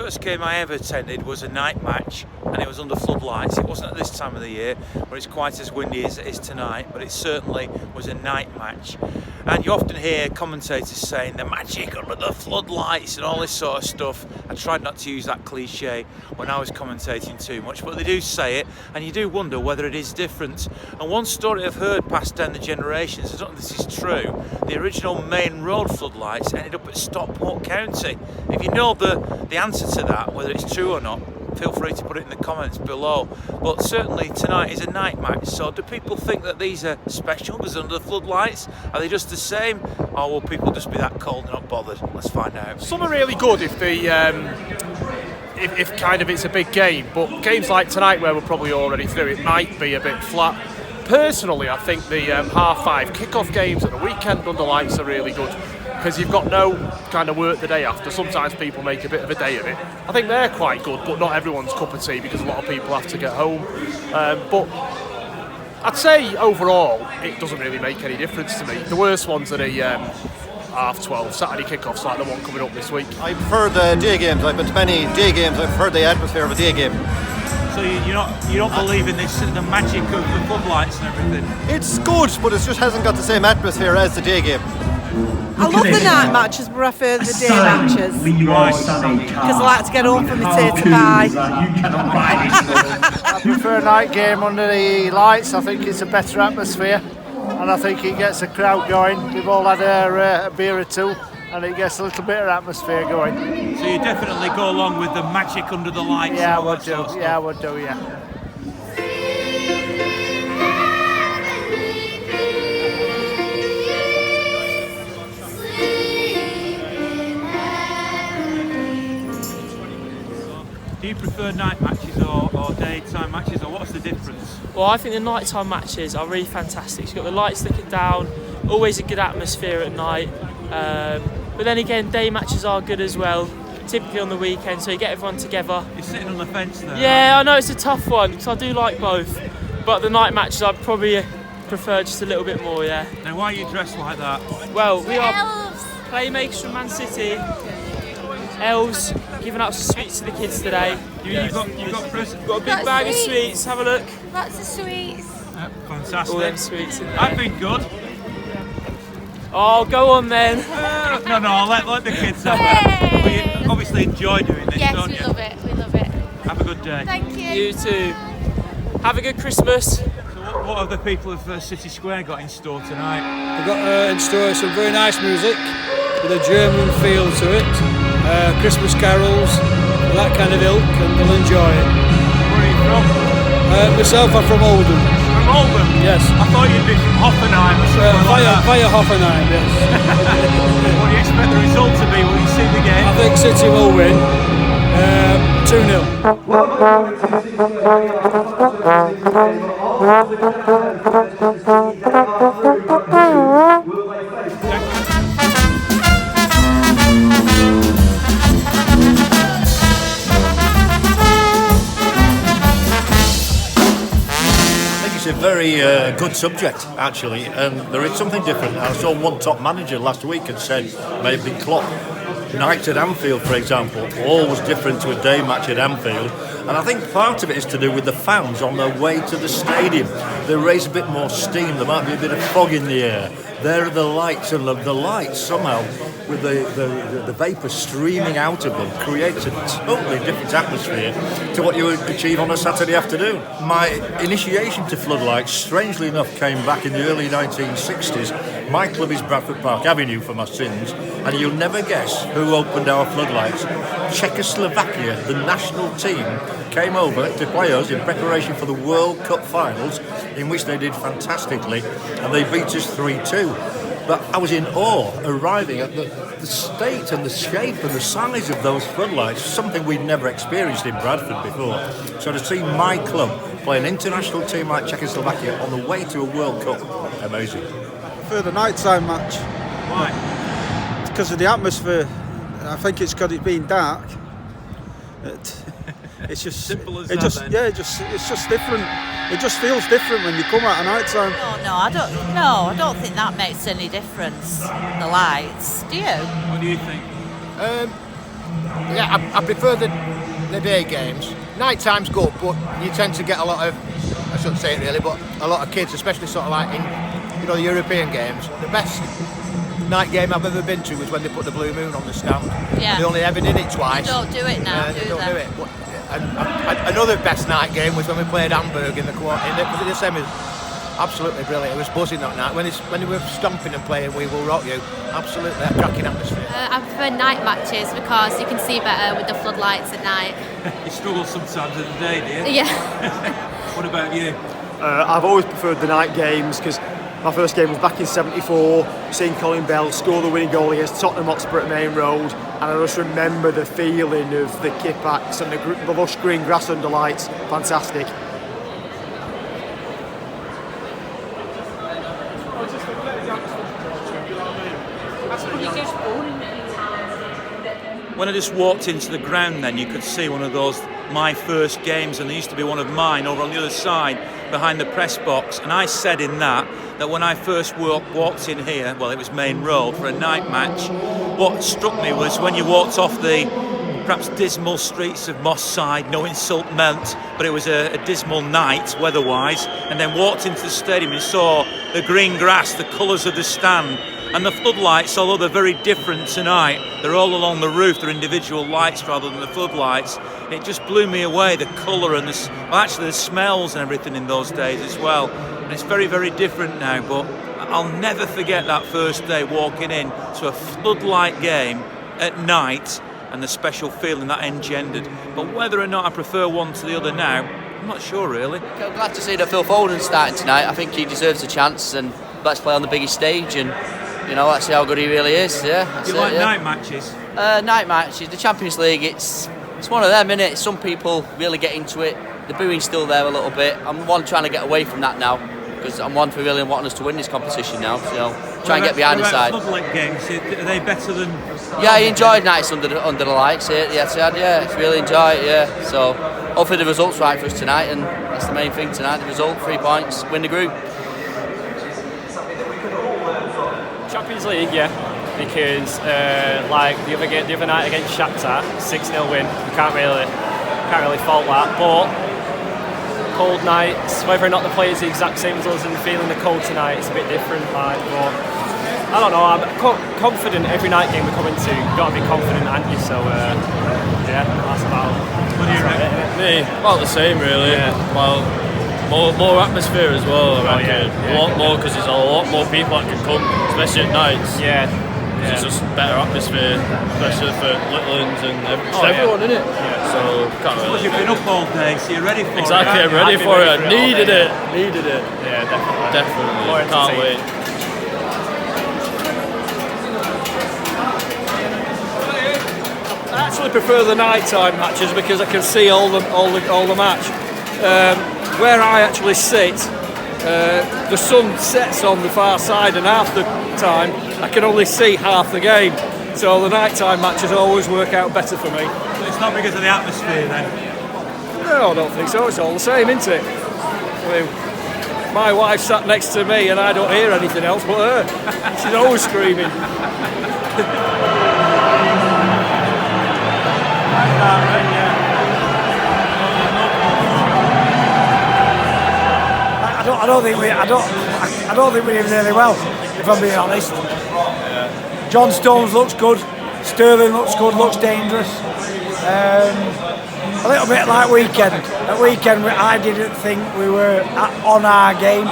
first game I ever attended was a night match, and it was under floodlights. It wasn't at this time of the year where it's quite as windy as it is tonight, but it certainly was a night match. And you often hear commentators saying the magic under the floodlights and all this sort of stuff. I tried not to use that cliche when I was commentating too much, but they do say it, and you do wonder whether it is different. And one story I've heard passed down the generations, I don't know if this is true, the original main road floodlights ended up at Stockport County. If you know the answer to that, whether it's true or not, feel free to put it in the comments below. But certainly tonight is a night match, so do people think that these are special because under the floodlights? Are they just the same, or will people just be that cold and not bothered? Let's find out. Some are really good if if kind of it's a big game, but games like tonight where we're probably already through, it might be a bit flat. Personally, I think the half-5 kick-off games at the weekend under lights are really good, because you've got no kind of work the day after. Sometimes people make a bit of a day of it. I think they're quite good, but not everyone's cup of tea because a lot of people have to get home. But I'd say overall, it doesn't really make any difference to me. The worst ones are the half-12 Saturday kickoffs like the one coming up this week. I prefer the day games. I've been to many day games. I prefer the atmosphere of a day game. So you don't believe in this, the magic of the floodlights and everything? It's good, but it just hasn't got the same atmosphere as the day game. I love the night matches, but I prefer the day matches. Leroy Sane Because I like to get home from the tater pie. I prefer a night game under the lights. I think it's a better atmosphere, and I think it gets the crowd going. We've all had a beer or two, and it gets a little bit of atmosphere going. So you definitely go along with the magic under the lights? Yeah, I would do. Yeah, I would do. Yeah. Do you prefer night matches or daytime matches, or what's the difference? Well, I think the nighttime matches are really fantastic. You've got the lights looking down, always a good atmosphere at night. But then again, day matches are good as well, typically on the weekend, so you get everyone together. You're sitting on the fence there. Yeah, I know it's a tough one, because I do like both. But the night matches I probably prefer just a little bit more, yeah. Now, why are you dressed like that? Well, we are playmakers from Man City. Elves, giving out some sweets to the kids today. You've got presents. Got a big bag of sweets, have a look. Lots of sweets. Fantastic. All them sweets in there. I've been good. Oh, go on then. No, let the kids have it. But you obviously enjoy doing this, don't you? Yes, we love it. We love it. Have a good day. Thank you. You too. Have a good Christmas. So what have the people of City Square got in store tonight? We've got in store some very nice music with a German feel to it. Christmas carols, that kind of ilk, and they'll enjoy it. Where are you from? Myself, I'm from Oldham. From Oldham? Yes. I thought you'd be from Hoffenheim or something like that. Via Hoffenheim, yes. What do you expect the result to be when you see the game? I think City will win 2-0. It's a very good subject, actually, and there is something different. I saw one top manager last week and said, maybe Klopp, nights at Anfield, for example, always different to a day match at Anfield. And I think part of it is to do with the fans on their way to the stadium. They raise a bit more steam, there might be a bit of fog in the air. There are the lights, and the lights somehow, with the vapour streaming out of them, creates a totally different atmosphere to what you would achieve on a Saturday afternoon. My initiation to floodlights, strangely enough, came back in the early 1960s. My club is Bradford Park Avenue for my sins, and you'll never guess who opened our floodlights. Czechoslovakia, the national team, came over to play us in preparation for the World Cup finals, in which they did fantastically, and they beat us 3-2. But I was in awe arriving at the state and the shape and the size of those floodlights, something we'd never experienced in Bradford before. So to see my club play an international team like Czechoslovakia on the way to a World Cup, amazing. For the nighttime match. Why? Because of the atmosphere. I think it's because it's been dark. It's just simple as it that. just then. yeah, it's just different. It just feels different when you come out at night time. I don't think that makes any difference. The lights, do you? What do you think? Yeah, I prefer the day games. Night time's good, but you tend to get a lot of, I shouldn't say it really, but a lot of kids, especially sort of like in, you know, the European games. The best night game I've ever been to was when they put the Blue Moon on the stand. Yeah. And they only ever did it twice. Don't do it now, They don't do it. But, another best night game was when we played Hamburg in the semis. Absolutely brilliant. It was buzzing that night. When they were stomping and playing We Will Rock You, absolutely a cracking atmosphere. I prefer night matches because you can see better with the floodlights at night. You struggle sometimes in the day, do you? Yeah. What about you? I've always preferred the night games because my first game was back in '74, seeing Colin Bell score the winning goal against Tottenham Hotspur at Main Road, and I just remember the feeling of the kipbacks and the lush green grass under lights. Fantastic. When I just walked into the ground then, you could see one of those my first games, and there used to be one of mine over on the other side behind the press box, and I said in that when I first walked in here, well, it was Main Road for a night match, what struck me was when you walked off the perhaps dismal streets of Moss Side, no insult meant, but it was a dismal night weather-wise, and then walked into the stadium and saw the green grass, the colours of the stand, and the floodlights, although they're very different tonight, they're all along the roof, they're individual lights rather than the floodlights. It just blew me away, the colour and the smells and everything in those days as well. And it's very, very different now, but I'll never forget that first day walking in to a floodlight game at night and the special feeling that engendered. But whether or not I prefer one to the other now, I'm not sure really. I'm glad to see that Phil Foden's starting tonight. I think he deserves a chance, and let's play on the biggest stage, and you know, let's see how good he really is. Yeah. You like night matches? Night matches. The Champions League, it's one of them, innit? Some people really get into it. The booing's still there a little bit. I'm one trying to get away from that now, because I'm one for really wanting us to win this competition now. So try and get behind the side. Floodlight games, are they better than? Yeah, I enjoyed nights under the lights. Yeah, it's really enjoyed it. Yeah. So hopefully the result's right for us tonight, and that's the main thing tonight. The result, 3 points, win the group. Champions League, yeah, because like the other night against Shakhtar, 6-0 win. You can't really fault that. But cold nights, whether or not the players the exact same as us and feeling the cold tonight, it's a bit different. Like, but I don't know. I'm confident every night game we come into. You've got to be confident, haven't you? So yeah, that's about. What do you reckon? Me, about the same, really. Yeah. Well. More atmosphere as well, I reckon. A lot more, because there's a lot more people that can come, especially at nights. Yeah. It's just better atmosphere, especially for little ones and everyone, innit? Yeah. So, can't really. You've been up all day, so you're ready for it. Exactly, I'm ready for it. I needed it. Yeah, definitely. Definitely. Can't wait. I actually prefer the nighttime matches because I can see all the match. Where I actually sit, the sun sets on the far side, and half the time I can only see half the game. So the nighttime matches always work out better for me. It's not because of the atmosphere then? No, I don't think so. It's all the same, isn't it? I mean, my wife sat next to me and I don't hear anything else but her. She's always screaming. I don't think we did really well, if I'm being honest. John Stones looks good, Sterling looks good, looks dangerous. A little bit like weekend. At weekend, I didn't think we were on our game.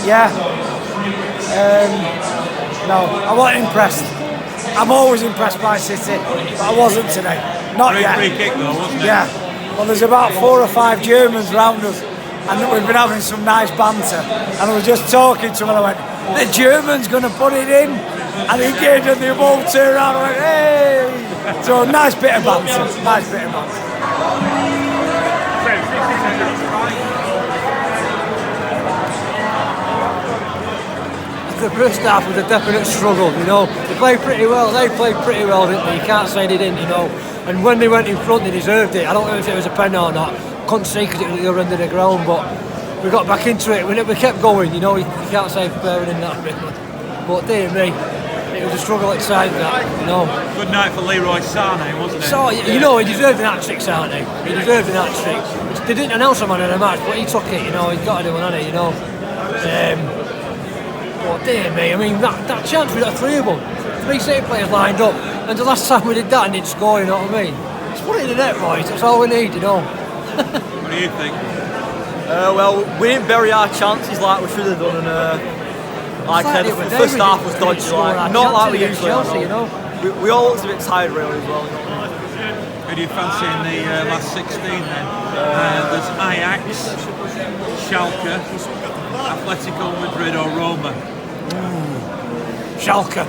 Yeah. No, I wasn't impressed. I'm always impressed by City, but I wasn't today. Not Great yet. free kick though, wasn't it? Yeah. Well, there's about 4 or 5 Germans round us, and we've been having some nice banter. And I was just talking to him, and I went, "The German's going to put it in," and he did, and they both turned around and went, "Hey!" So nice bit of banter. Nice bit of banter. The first half was a definite struggle, you know. They played pretty well, didn't they? You can't say they didn't, you know. And when they went in front, they deserved it. I don't know if it was a pen or not. Couldn't see because it was at the other end of the ground, but we got back into it. We kept going, you know. You can't say fairer than that, really. But dear me, It was a struggle at times, that, you know. Good night for Leroy Sane, wasn't it? So, you know, he deserved an hat-trick, Sane. He deserved an hat-trick. They didn't announce him on in the match, but he took it, you know. He's got to do one, hasn't he, you know. But dear me, I mean, that chance, we got 3 of them. 3 City players lined up. And the last time we did that and didn't score, you know what I mean? Just put it in the net, boys. That's all we need, you know. What do you think? Well, we didn't bury our chances like we should have done, and like I said, the first half was dodgy, like not like we usually Chelsea, you know. We all looked a bit tired really as well. Who do you fancy in the last 16 then? There's Ajax, Schalke, Atletico Madrid or Roma. Schalke,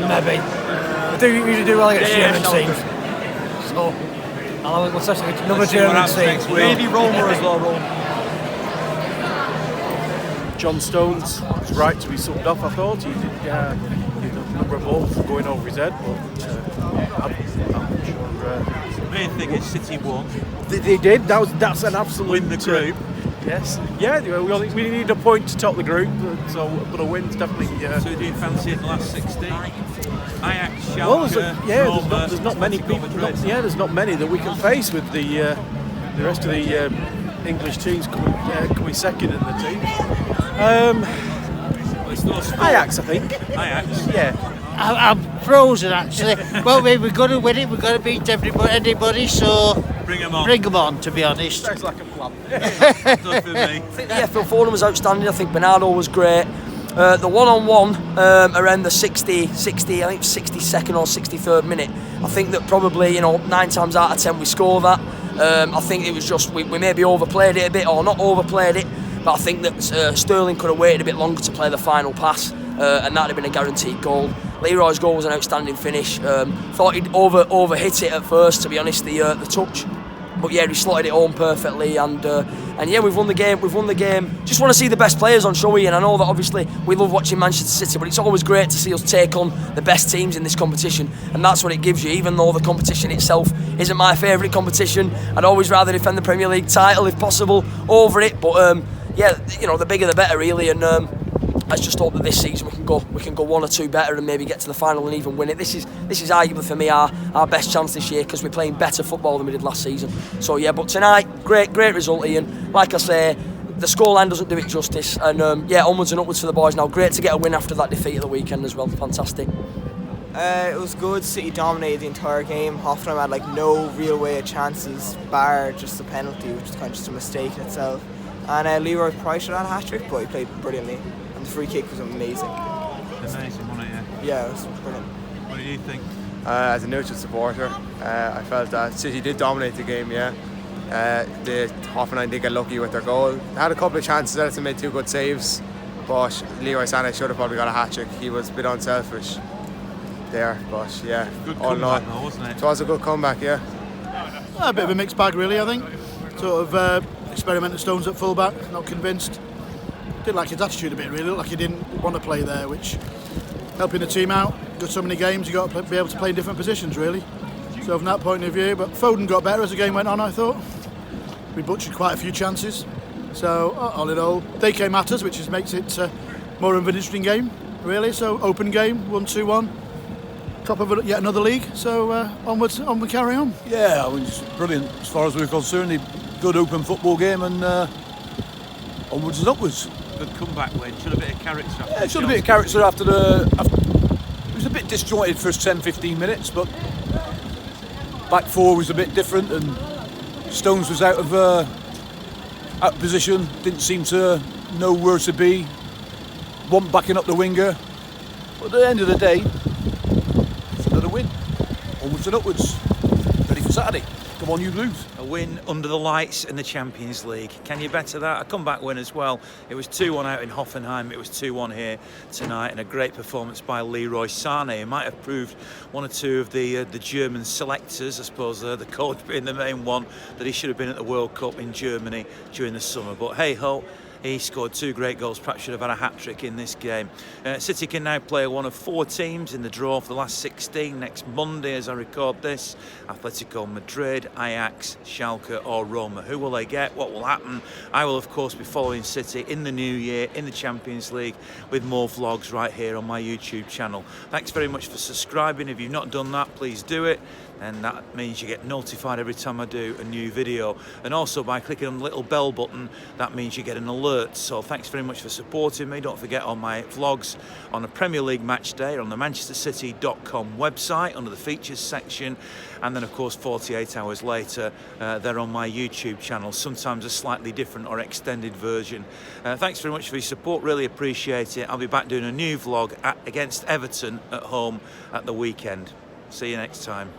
maybe. I do usually do well against German teams. So, I'll have another German team. Maybe Roma as well, Roma. John Stones was right to be subbed off, I thought. He did a number of balls going over his head, but I'm sure... The main thing is City won. They did. That's an absolute... Win the group. Yes. Yeah, we need a point to top the group, but a win's definitely... So do you fancy in the last 16? Ajax, Schalke, well, Roma, there's not many people... there's not many that we can face with the rest of the English teams coming second in the team. Ajax, I think. Ajax? Yeah. I'm frozen actually. Well, we've got to win it. We've got to beat anybody. So bring them on. Bring them on. To be honest. Sounds like a plan. Good for me. I think the FL Forum was outstanding. I think Bernardo was great. The one-on-one around the 60, I think 62nd or 63rd minute. I think that probably 9 times out of 10 we score that. I think it was just we maybe overplayed it a bit or not overplayed it. But I think that Sterling could have waited a bit longer to play the final pass, and that would have been a guaranteed goal. Leroy's goal was an outstanding finish. Thought he'd over hit it at first, to be honest, the touch. But yeah, he slotted it home perfectly, and yeah, we've won the game. We've won the game. Just want to see the best players on, shall we? And I know that obviously we love watching Manchester City, but it's always great to see us take on the best teams in this competition, and that's what it gives you. Even though the competition itself isn't my favourite competition, I'd always rather defend the Premier League title if possible over it. But yeah, the bigger the better, really. And let's just hope that this season we can go 1 or 2 better and maybe get to the final and even win it. This is arguably for me our best chance this year because we're playing better football than we did last season. So yeah, but tonight, great result, Ian. Like I say, the scoreline doesn't do it justice, and yeah, onwards and upwards for the boys now. Great to get a win after that defeat at the weekend as well. Fantastic. It was good. City dominated the entire game. Hoffenheim had no real way of chances, bar just a penalty, which was kind of just a mistake in itself. And Leroy Price had a hat-trick, but he played brilliantly. And the free kick was amazing. Amazing, wasn't it? Yeah, it was brilliant. What do you think? As a neutral supporter, I felt that City did dominate the game, yeah. The Hoffenheim did get lucky with their goal. They had a couple of chances, Edison made 2 good saves, but Leroy Sane should have probably got a hat-trick. He was a bit unselfish there, but yeah. Good comeback though, wasn't it? It was a good comeback, yeah. A bit of a mixed bag really, I think. Sort of experimented Stones at full-back, not convinced. Didn't like his attitude a bit really, looked like he didn't want to play there, which helping the team out. Got so many games, you got to be able to play in different positions really. So from that point of view, but Foden got better as the game went on, I thought. We butchered quite a few chances. So all in all, they came at us, which makes it more of an interesting game, really. So open game, 1-2-1. Top of yet another league, so onwards, we carry on. Yeah, I mean, it's brilliant as far as we're concerned. Good open football game, and onwards and upwards. Good comeback win. Should have a bit of character. Yeah, should have a bit of character after it was a bit disjointed first 10-15 minutes, but back four was a bit different, and Stones was out of position. Didn't seem to know where to be. Wasn't backing up the winger. But at the end of the day, it's another win. Onwards and upwards. Ready for Saturday. Come on, you Blues. A win under the lights in the Champions League. Can you better that? A comeback win as well. It was 2-1 out in Hoffenheim. It was 2-1 here tonight, and a great performance by Leroy Sane. He might have proved 1 or 2 of the German selectors, I suppose the coach being the main one, that he should have been at the World Cup in Germany during the summer. But hey ho, He scored 2 great goals, perhaps should have had a hat-trick in this game. City can now play one of 4 teams in the draw for the last 16 next Monday as I record this. Atletico Madrid, Ajax, Schalke or Roma. Who will they get? What will happen? I will of course be following City in the new year in the Champions League with more vlogs right here on my YouTube channel. Thanks very much for subscribing. If you've not done that, please do it. And that means you get notified every time I do a new video. And also by clicking on the little bell button, that means you get an alert. So thanks very much for supporting me. Don't forget on my vlogs on a Premier League match day on the manchestercity.com website under the features section. And then of course 48 hours later, they're on my YouTube channel, sometimes a slightly different or extended version. Thanks very much for your support, really appreciate it. I'll be back doing a new vlog against Everton at home at the weekend. See you next time.